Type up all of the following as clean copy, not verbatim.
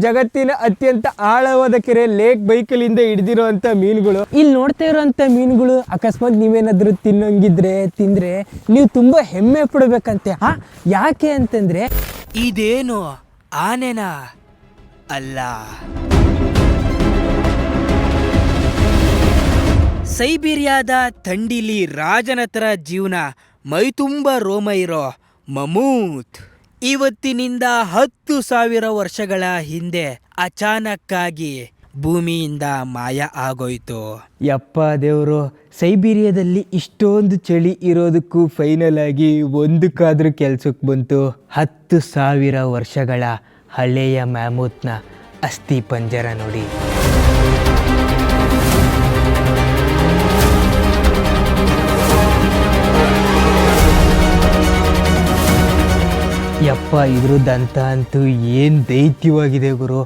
ಜಗತ್ತಿನ ಅತ್ಯಂತ ಆಳವಾದ ಕೆರೆ ಲೇಕ್ ಬೈಕಲಿಂದ ಹಿಡಿದಿರುವಂಥ ಮೀನುಗಳು. ಇಲ್ಲಿ ನೋಡ್ತಾ ಇರೋಂಥ ಮೀನುಗಳು ಅಕಸ್ಮಾತ್ ನೀವೇನಾದರೂ ತಿಂದ್ರೆ ನೀವು ತುಂಬ ಹೆಮ್ಮೆ ಪಡಬೇಕಂತೆ. ಯಾಕೆ ಅಂತಂದ್ರೆ ಇದೇನು ಆನೆನಾ ಅಲ್ಲ, ಸೈಬೀರಿಯಾದ ಥಂಡಿಲಿ ರಾಜನ ಥರ ಜೀವನ, ಮೈತುಂಬ ರೋಮ ಇರೋ ಮಮೂತ್ ಇವತ್ತಿನಿಂದ 10,000 ವರ್ಷಗಳ ಹಿಂದೆ ಅಚಾನಕ್ಕಾಗಿ ಭೂಮಿಯಿಂದ ಮಾಯ ಆಗೋಯ್ತು. ಯಪ್ಪ ದೇವರು, ಸೈಬೀರಿಯಾದಲ್ಲಿ ಇಷ್ಟೊಂದು ಚಳಿ ಇರೋದಕ್ಕೂ ಫೈನಲ್ ಆಗಿ ಒಂದಕ್ಕಾದ್ರೂ ಕೆಲ್ಸಕ್ಕೆ ಬಂತು. 10,000 ವರ್ಷಗಳ ಹಳೆಯ ಮ್ಯಾಮೂತ್ನ ಅಸ್ಥಿ ಪಂಜರ ನೋಡಿ. ಯಪ್ಪ, ಇದ್ರ ದಂತ ಅಂತೂ ಏನು ದೈತ್ಯವಾಗಿದೆ ಗುರು.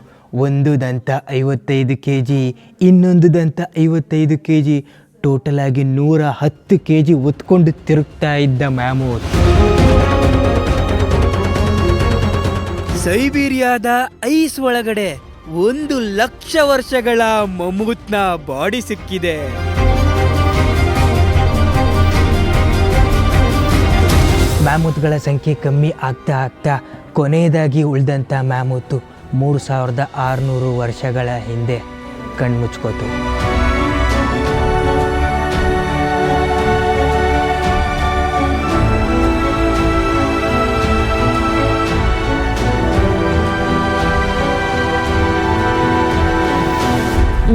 ಒಂದು ದಂತ 55 kg, ಇನ್ನೊಂದು ದಂತ 55 kg, ಟೋಟಲ್ ಆಗಿ 110 kg ಒತ್ಕೊಂಡು ತಿರುಗ್ತಾ ಇದ್ದ ಮ್ಯಾಮೂತ್. ಸೈಬೀರಿಯಾದ ಐಸ್ ಒಳಗಡೆ 1,00,000 ವರ್ಷಗಳ ಮಮೂತ್ನ ಬಾಡಿ ಸಿಕ್ಕಿದೆ. ಮ್ಯಾಮೂತ್ಗಳ ಸಂಖ್ಯೆ ಕಮ್ಮಿ ಆಗ್ತಾ ಕೊನೆಯದಾಗಿ ಉಳಿದಂಥ ಮ್ಯಾಮೂತು 3,600 ವರ್ಷಗಳ ಹಿಂದೆ ಕಣ್ಮುಚ್ಕೋತು.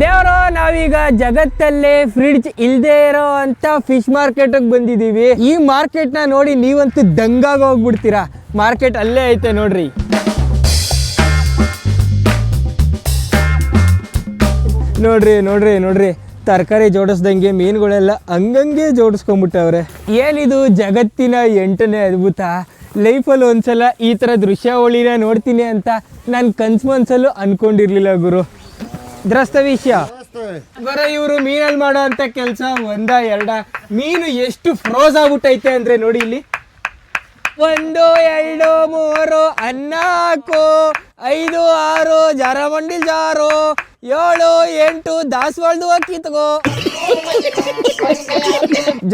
ದೇವರು, ನಾವೀಗ ಜಗತ್ತಲ್ಲೇ ಫ್ರಿಡ್ಜ್ ಇಲ್ಲದೆ ಇರೋ ಅಂತ ಫಿಶ್ ಮಾರ್ಕೆಟಿಗೆ ಬಂದಿದ್ದೀವಿ. ಈ ಮಾರ್ಕೆಟ್ನ ನೋಡಿ ನೀವಂತೂ ದಂಗಾಗ ಹೋಗ್ಬಿಡ್ತೀರಾ. ಮಾರ್ಕೆಟ್ ಅಲ್ಲೇ ಐತೆ ನೋಡ್ರಿ. ನೋಡ್ರಿ ತರಕಾರಿ ಜೋಡಿಸ್ದಂಗೆ ಮೀನುಗಳೆಲ್ಲ ಹಂಗಂಗೆ ಜೋಡಿಸ್ಕೊಂಡ್ಬಿಟ್ಟವ್ರೆ. ಏನಿದು ಜಗತ್ತಿನ 8ನೇ ಅದ್ಭುತ. ಲೈಫಲ್ಲಿ ಒಂದ್ಸಲ ಈ ಥರ ದೃಶ್ಯಾವಳಿನ ನೋಡ್ತೀನಿ ಅಂತ ನಾನು ಕನ್ಸಲ್ಲೂ ಅನ್ಕೊಂಡಿರ್ಲಿಲ್ಲ ಗುರು. ದ್ರಸ್ತ ವಿಷಯ ಬರ ಇವರು ಮೀನಲ್ಲಿ ಮಾಡೋ ಅಂತ ಕೆಲಸ 1-2 ಮೀನು ಎಷ್ಟು ಫ್ರೋಸ್ ಆಗ್ಬಿಟ್ಟೈತೆ ಅಂದ್ರೆ ನೋಡಿ ಇಲ್ಲಿ. 1 2 3 4 5 6 ಜಾರಮಂಡಿಲ್ ಜಾರು 7 8 ದಾಸವಾಳದ ಅಕ್ಕಿ ತಗೋ.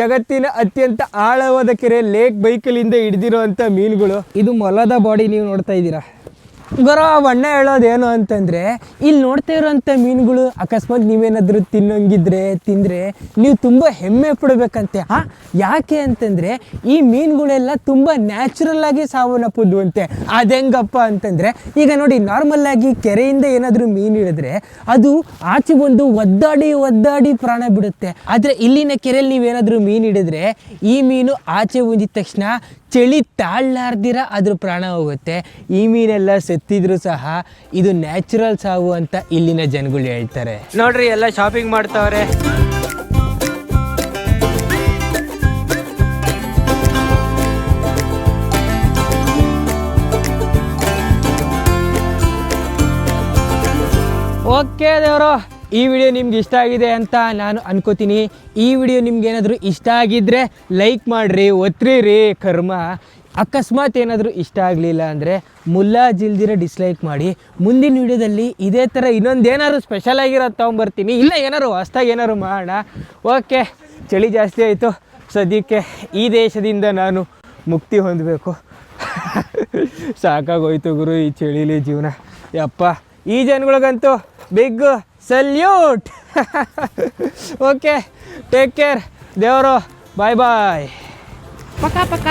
ಜಗತ್ತಿನ ಅತ್ಯಂತ ಆಳವಾದ ಕೆರೆ ಲೇಕ್ ಬೈಕಲಿಂದ ಹಿಡಿದಿರುವಂಥ ಮೀನುಗಳು. ಇದು ಮೊಲದ ಬಾಡಿ ನೀವು ನೋಡ್ತಾ ಇದ್ದೀರಾ ಗುರು. ಬಣ್ಣ ಹೇಳೋದೇನು ಅಂತಂದರೆ ಇಲ್ಲಿ ನೋಡ್ತಾ ಇರೋಂಥ ಮೀನುಗಳು ಅಕಸ್ಮಾತ್ ನೀವೇನಾದರೂ ತಿಂದರೆ ನೀವು ತುಂಬ ಹೆಮ್ಮೆ ಪಡಬೇಕಂತೆ. ಯಾಕೆ ಅಂತಂದರೆ ಈ ಮೀನುಗಳೆಲ್ಲ ತುಂಬ ನ್ಯಾಚುರಲ್ ಆಗಿ ಸಾವನ್ನಪ್ಪುವಂತೆ. ಅದೆಂಗಪ್ಪ ಅಂತಂದರೆ ಈಗ ನೋಡಿ, ನಾರ್ಮಲ್ಲಾಗಿ ಕೆರೆಯಿಂದ ಏನಾದರೂ ಮೀನು ಹಿಡಿದ್ರೆ ಅದು ಆಚೆ ಬಂದು ಒದ್ದಾಡಿ ಪ್ರಾಣ ಬಿಡುತ್ತೆ. ಆದರೆ ಇಲ್ಲಿನ ಕೆರೆಯಲ್ಲಿ ನೀವೇನಾದರೂ ಮೀನು ಹಿಡಿದ್ರೆ ಈ ಮೀನು ಆಚೆ ಬಂದಿದ ತಕ್ಷಣ ಚಳಿ ತಾಳಲಾರ್ದಿರ ಅದ್ರ ಪ್ರಾಣ ಹೋಗುತ್ತೆ. ಈ ಮೀನೆಲ್ಲ ಸತ್ತಿದ್ರು ಸಹ ಇದು ನ್ಯಾಚುರಲ್ ಸಾವು ಅಂತ ಇಲ್ಲಿನ ಜನಗಳು ಹೇಳ್ತಾರೆ. ನೋಡ್ರಿ, ಎಲ್ಲ ಶಾಪಿಂಗ್ ಮಾಡ್ತಾವ್ರೆ. ಓಕೆ ದೇವರು, ಈ ವಿಡಿಯೋ ನಿಮ್ಗೆ ಇಷ್ಟ ಆಗಿದೆ ಅಂತ ನಾನು ಅನ್ಕೋತೀನಿ. ಈ ವಿಡಿಯೋ ನಿಮ್ಗೆ ಏನಾದರೂ ಇಷ್ಟ ಆಗಿದ್ದರೆ ಲೈಕ್ ಮಾಡಿರಿ, ಒತ್ತಿರಿ ಕರ್ಮ. ಅಕಸ್ಮಾತ್ ಏನಾದರೂ ಇಷ್ಟ ಆಗಲಿಲ್ಲ ಅಂದರೆ ಮುಲ್ಲಾಜಿಲ್ದಿರ ಡಿಸ್ಲೈಕ್ ಮಾಡಿ. ಮುಂದಿನ ವಿಡಿಯೋದಲ್ಲಿ ಇದೇ ಥರ ಇನ್ನೊಂದೇನಾದ್ರು ಸ್ಪೆಷಲ್ ಆಗಿರೋದು ತೊಗೊಂಬರ್ತೀನಿ, ಇಲ್ಲ ಏನಾದ್ರು ಹೊಸ್ದಾಗಿ ಏನಾದ್ರು ಮಾಡೋಣ. ಓಕೆ, ಚಳಿ ಜಾಸ್ತಿ ಆಯಿತು, ಸದ್ಯಕ್ಕೆ ಈ ದೇಶದಿಂದ ನಾನು ಮುಕ್ತಿ ಹೊಂದಬೇಕು. ಸಾಕಾಗೋಯ್ತು ಗುರು ಈ ಚಳಿಲಿ ಜೀವನ. ಯಪ್ಪ, ಈ ಜನಗಳಿಗಂತೂ big salute. Okay, take care ದೇವರು. ಬಾಯ್. ಪಕ್ಕ